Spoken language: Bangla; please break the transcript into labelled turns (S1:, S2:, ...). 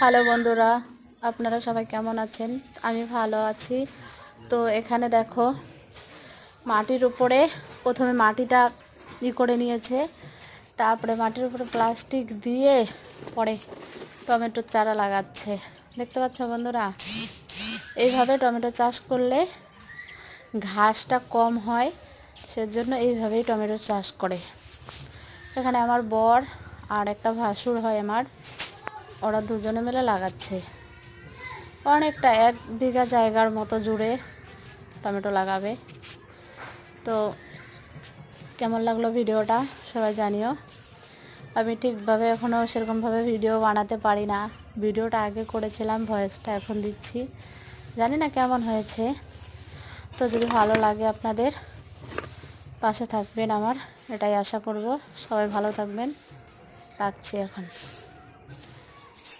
S1: হ্যালো বন্ধুরা, আপনারা সবাই কেমন আছেন? আমি ভালো আছি। তো এখানে দেখো, মাটির উপরে প্রথমে মাটিটা করে নিয়েছে, তারপরে মাটির উপরে প্লাস্টিক দিয়ে পরে টমেটোর চারা লাগাচ্ছে। দেখতে পাচ্ছ বন্ধুরা? এইভাবে টমেটো চাষ করলে ঘাসটা কম হয়, সেজন্য এইভাবেই টমেটো চাষ করে। এখানে আমার বর আর একটা ভাসুর হয় আমার, ওরা দুজনে মিলে লাগাচ্ছে। অনেকটা 1 বিঘা জায়গার মতো জুড়ে টমেটো লাগাবে। তো কেমন লাগলো ভিডিওটা সবাই জানিও। আমি ঠিকভাবে এখনও সেরকমভাবে ভিডিও বানাতে পারি না। ভিডিওটা আগে করেছিলাম, ভয়েসটা এখন দিচ্ছি, জানি না কেমন হয়েছে। তো যদি ভালো লাগে আপনাদের পাশে থাকবেন আমার, এটাই আশা করব। সবাই ভালো থাকবেন, রাখছি এখন।